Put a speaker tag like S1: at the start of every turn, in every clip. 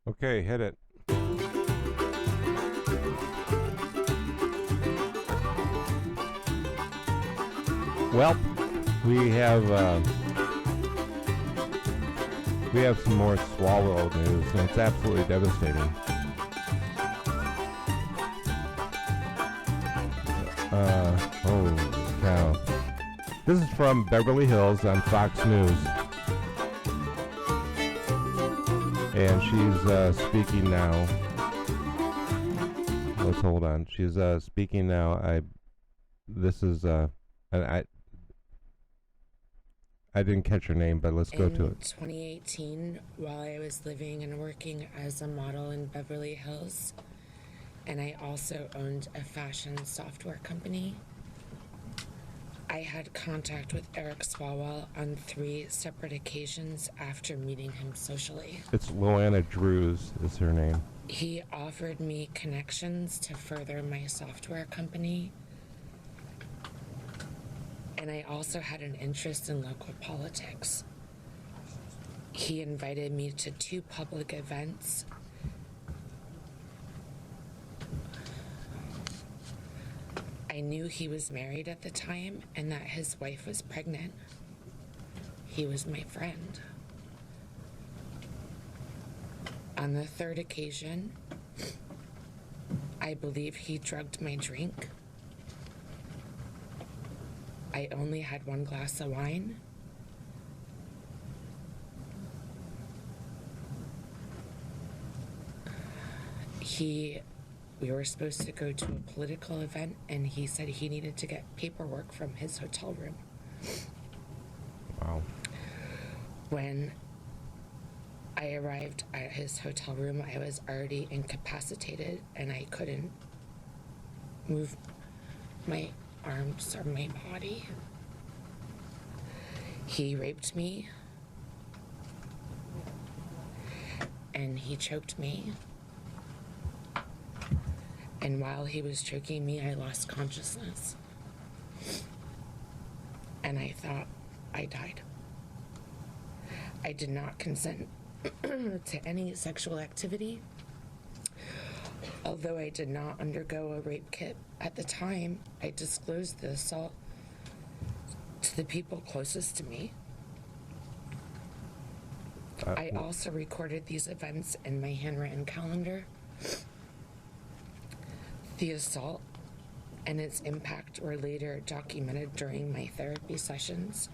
S1: Okay, hit it. Well, we have some more Swalwell news, and it's absolutely devastating. Oh cow! This is from Beverly Hills on Fox News, and she's speaking now. Let's hold on. She's speaking now. This is I didn't catch her name, but let's go to it.
S2: In 2018, while I was living and working as a model in Beverly Hills, and I also owned a fashion software company, I had contact with Eric Swalwell on 3 separate occasions after meeting him socially.
S1: It's Loanna Drews is her name.
S2: He offered me connections to further my software company, and I also had an interest in local politics. He invited me to 2 public events. I knew he was married at the time and that his wife was pregnant. He was my friend. On the 3rd occasion, I believe he drugged my drink. I only had 1 glass of wine. We were supposed to go to a political event, and he said he needed to get paperwork from his hotel room.
S1: Wow.
S2: When I arrived at his hotel room, I was already incapacitated, and I couldn't move my arms or my body. He raped me, and he choked me. And while he was choking me, I lost consciousness. And I thought I died. I did not consent to any sexual activity. Although I did not undergo a rape kit at the time, I disclosed the assault to the people closest to me. I also recorded these events in my handwritten calendar. The assault and its impact were later documented during my therapy sessions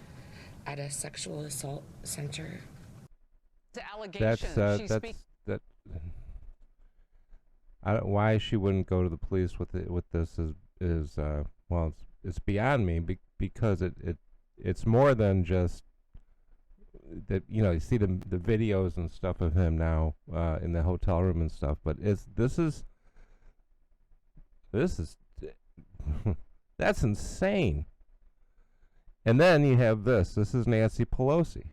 S2: at a sexual assault center.
S3: The allegation.
S1: Why she wouldn't go to the police with this is well, it's beyond me because it's more than just that. You know, you see the videos and stuff of him now in the hotel room and stuff, but this is that's insane. And then you have this is Nancy Pelosi.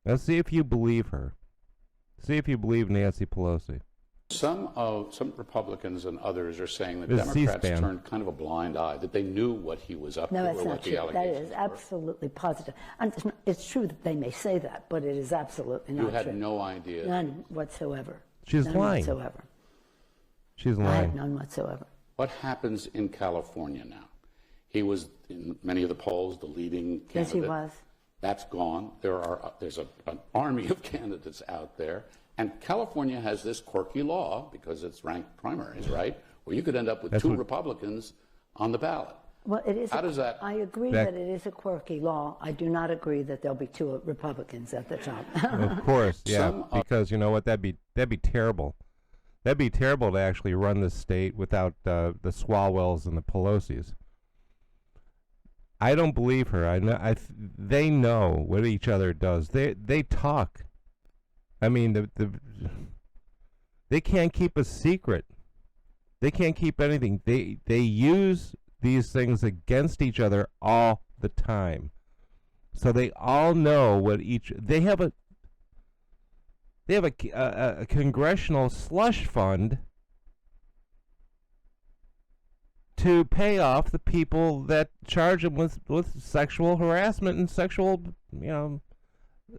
S1: Let's see if you believe her. See if you believe Nancy Pelosi.
S4: Some Republicans and others are saying that
S1: This
S4: Democrats
S1: C-SPAN.
S4: turned kind of a blind eye, that they knew what he was up
S5: No,
S4: to
S5: that's
S4: or
S5: not
S4: what the
S5: true. That
S4: allegations
S5: is
S4: were.
S5: absolutely positive. And it's true that they may say that, but it is absolutely not
S4: You had
S5: true.
S4: no idea.
S5: None whatsoever.
S1: She's
S5: None
S1: lying.
S5: whatsoever.
S1: She's
S5: I
S1: lying.
S5: have none whatsoever.
S4: What happens in California now? He was in many of the polls the leading candidate.
S5: Yes, he was.
S4: That's gone. There's an army of candidates out there. And California has this quirky law, because it's ranked primaries, right? Where you could end up with
S1: That's
S4: 2
S1: what-
S4: Republicans on the ballot.
S5: Well, it is.
S4: How does that-
S5: I agree
S1: That-
S5: that it is a quirky law. I do not agree that there'll be 2 Republicans at the top.
S1: Of course, yeah.
S4: Some
S1: Because you know what? That'd be terrible. That'd be terrible to actually run the state without the Swalwells and the Pelosi's. I don't believe her. I know. They know what each other does. They talk. I mean, they can't keep a secret. They can't keep anything. They use these things against each other all the time. So they all know what they have a congressional slush fund to pay off the people that charge them with sexual harassment and sexual,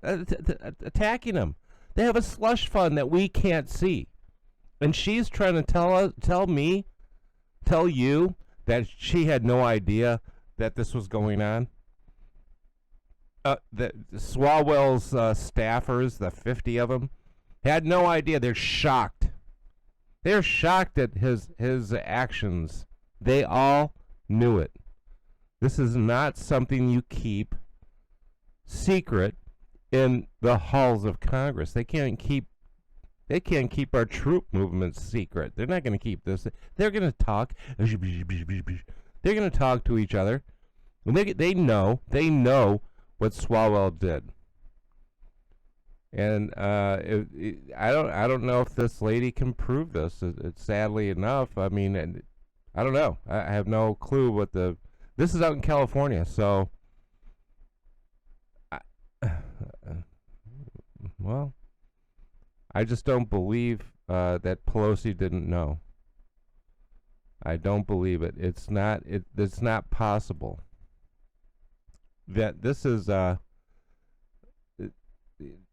S1: attacking them. They have a slush fund that we can't see. And she's trying to tell you that she had no idea that this was going on. The Swalwell's staffers, the 50 of them, had no idea. They're shocked. They're shocked at his actions. They all knew it. This is not something you keep secret in the halls of Congress. They can't keep our troop movements secret. They're not going to keep this. They're going to talk. They're going to talk to each other. And they know what Swalwell did. And I don't know if this lady can prove this. Sadly enough, I mean, I don't know. I have no clue what this is out in California, so well, I just don't believe that Pelosi didn't know. I don't believe it. It's not possible that this is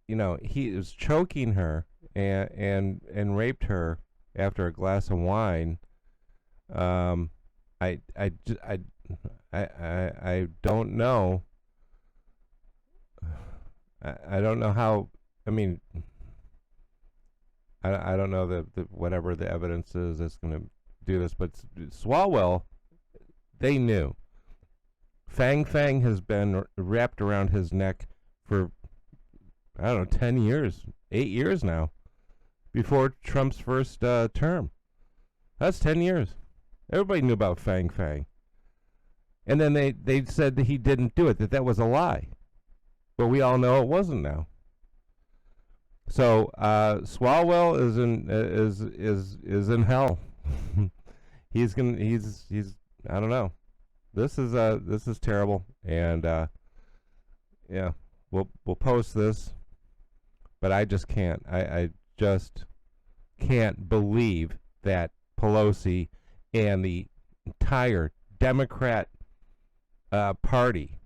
S1: he was choking her and raped her after a glass of wine. I don't know. I don't know how. I mean, I don't know the whatever the evidence is that's going to do this, but Swalwell, they knew. Fang has been wrapped around his neck for, I don't know, 10 years, 8 years now, before Trump's first term. That's 10 years. Everybody knew about Fang. And then they said that he didn't do it, that was a lie. But we all know it wasn't now. So Swalwell is in hell. he's I don't know. This is terrible, and yeah, we'll post this, but I just can't. I just can't believe that Pelosi and the entire Democrat party,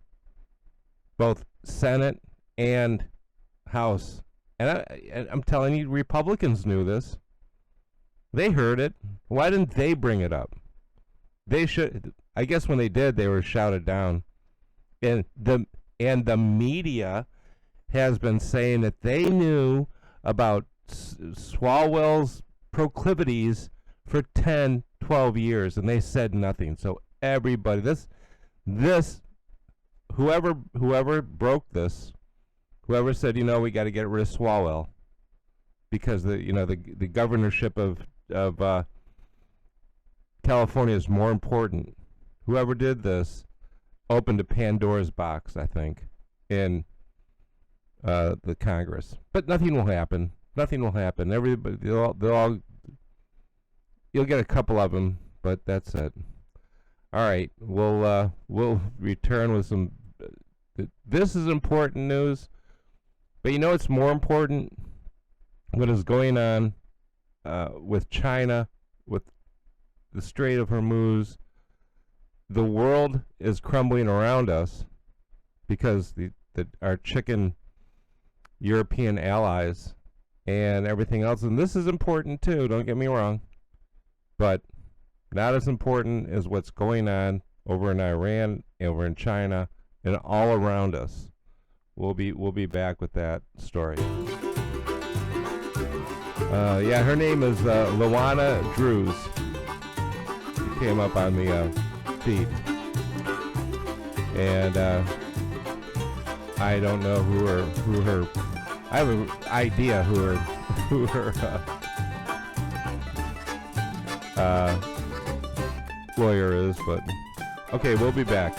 S1: both Senate and House, and I'm telling you, Republicans knew this. They heard it. Why didn't they bring it up? They should. I guess when they did, they were shouted down. And the media has been saying that they knew about Swalwell's proclivities for 10, 12 years, and they said nothing. So everybody, whoever broke this, whoever said, we got to get rid of Swalwell because the governorship of California is more important. Whoever did this opened a Pandora's box, I think, in the Congress. But nothing will happen. Nothing will happen. Everybody, you'll get a couple of them, but that's it. All right, we'll return with some. This is important news, but it's more important. What is going on with China, with the Strait of Hormuz? The world is crumbling around us because our chicken European allies and everything else, and this is important too, don't get me wrong, but not as important as what's going on over in Iran, over in China, and all around us. We'll be back with that story. Yeah, her name is Loanna Drews. She came up on the feed, and I don't know who her. I have an idea who her lawyer is, but okay, we'll be back.